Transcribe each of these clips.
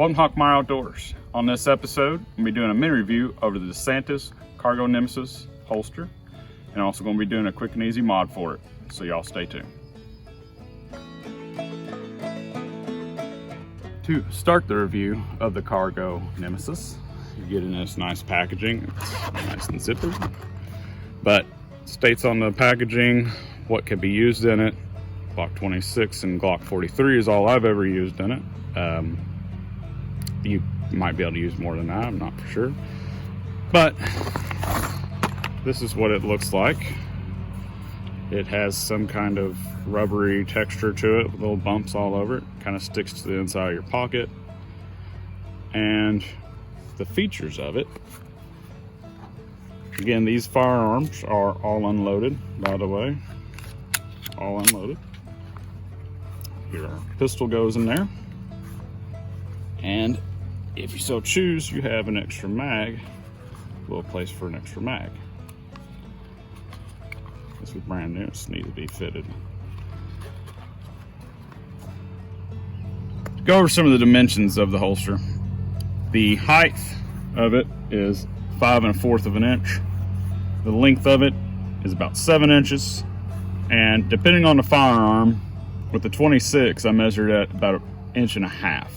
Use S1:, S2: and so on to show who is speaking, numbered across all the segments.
S1: Welcome to Hawk My Outdoors. On this episode, I'm going to be doing a mini review over the Santis Cargo Nemesis holster, and also going to be doing a quick and easy mod for it, so y'all stay tuned. To start the review of the Cargo Nemesis, you get in this nice packaging. It's nice and zippered, but it states on the packaging what can be used in it. Glock 26 and Glock 43 is all I've ever used in it. You might be able to use more than that, I'm not for sure. But this is what it looks like. It has some kind of rubbery texture to it with little bumps all over it. Kind of sticks to the inside of your pocket. And the features of it. Again, these firearms are all unloaded, by the way. All unloaded. Your pistol goes in there. And if you so choose, you have an extra mag, a little place for an extra mag. This is brand new, it needs to be fitted. To go over some of the dimensions of the holster. The height of it is 5 1/4 of an inch. The length of it is about 7 inches. And depending on the firearm, with the 26, I measured at about 1.5 inches.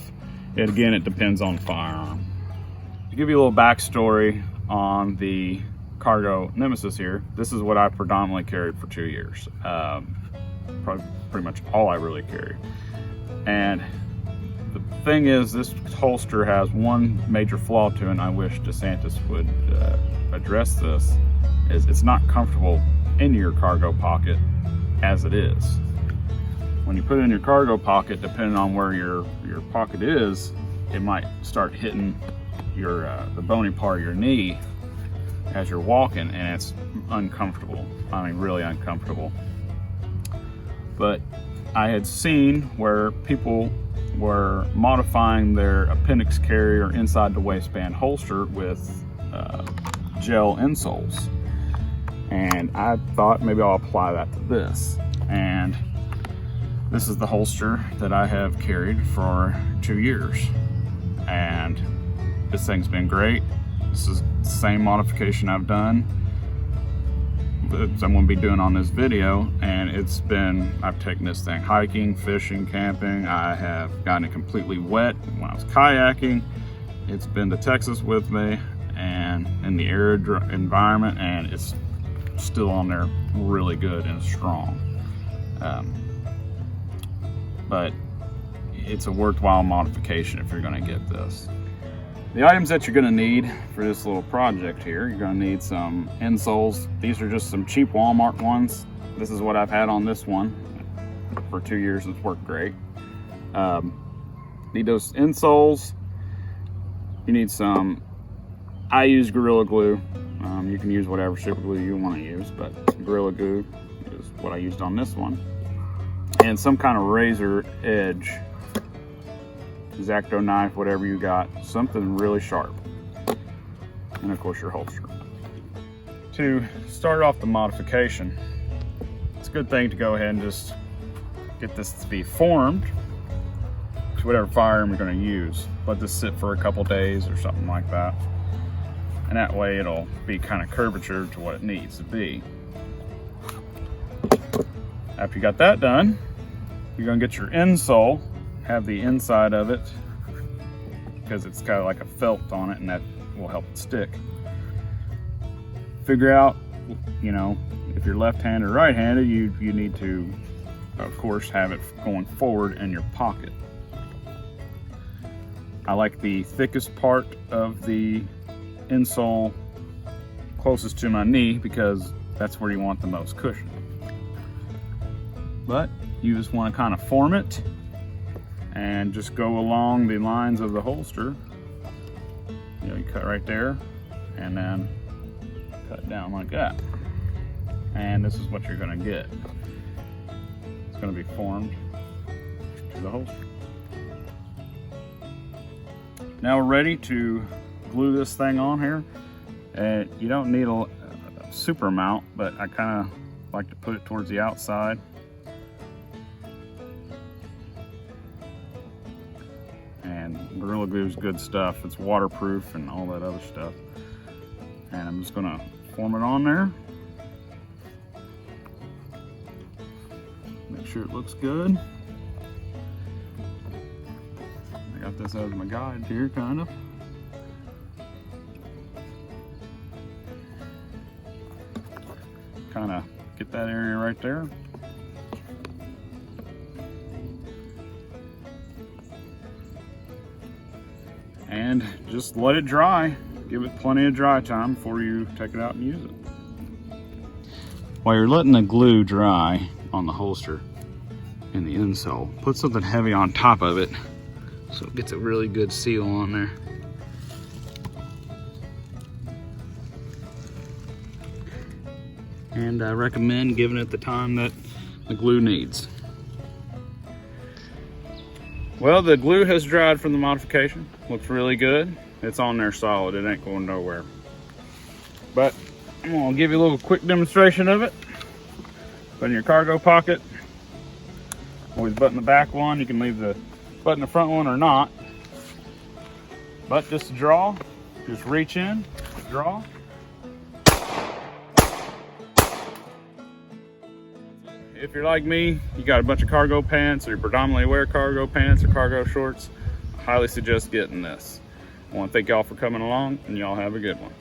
S1: And again, it depends on the firearm. To give you a little backstory on the Cargo Nemesis here, this is what I predominantly carried for 2 years. Probably pretty much all I really carried. And the thing is, this holster has one major flaw to it, and I wish Santis would address this, is it's not comfortable in your cargo pocket as it is. When you put it in your cargo pocket, depending on where your pocket is, it might start hitting your the bony part of your knee as you're walking, and it's uncomfortable. I mean, really uncomfortable. But I had seen where people were modifying their appendix carrier inside the waistband holster with gel insoles, and I thought maybe I'll apply that to this. And this is the holster that I have carried for 2 years, and this thing's been great. This is the same modification I've done that I'm going to be doing on this video, and I've taken this thing hiking, fishing, camping. I have gotten it completely wet when I was kayaking. It's been to Texas with me and in the arid environment, and it's still on there really good and strong. But it's a worthwhile modification if you're going to get this. The items that you're going to need for this little project here, you're going to need some insoles. These are just some cheap Walmart ones. This is what I've had on this one for 2 years. It's worked great. Need those insoles. You need some, I use Gorilla Glue. You can use whatever super glue you want to use, but Gorilla Glue is what I used on this one. And some kind of razor edge, X-Acto knife, whatever you got, something really sharp. And of course your holster. To start off the modification, it's a good thing to go ahead and just get this to be formed to whatever firearm you're going to use. Let this sit for a couple days or something like that. And that way it'll be kind of curvature to what it needs to be. After you got that done, you're going to get your insole, have the inside of it, because it's got like a felt on it, and that will help it stick. Figure out, if you're left-handed or right-handed, you need to, of course, have it going forward in your pocket. I like the thickest part of the insole closest to my knee, because that's where you want the most cushion. But you just want to kind of form it and just go along the lines of the holster. You cut right there and then cut down like that. And this is what you're going to get. It's going to be formed to the holster. Now we're ready to glue this thing on here. You don't need a super amount, but I kind of like to put it towards the outside. And Gorilla Gorilla Glue is good stuff. It's waterproof and all that other stuff. And I'm just gonna form it on there. Make sure it looks good. I got this as my guide here, kind of. Kind of get that area right there. And just let it dry. Give it plenty of dry time before you take it out and use it. While you're letting the glue dry on the holster in the insole, put something heavy on top of it so it gets a really good seal on there. And I recommend giving it the time that the glue needs. Well, the glue has dried from the modification. Looks really good. It's on there solid. It ain't going nowhere. But I'm gonna give you a little quick demonstration of it. Put it in your cargo pocket. Always button the back one. You can leave the button the front one or not. But just to draw, just reach in, draw. If you're like me, you got a bunch of cargo pants, or you predominantly wear cargo pants or cargo shorts, I highly suggest getting this. I want to thank y'all for coming along, and y'all have a good one.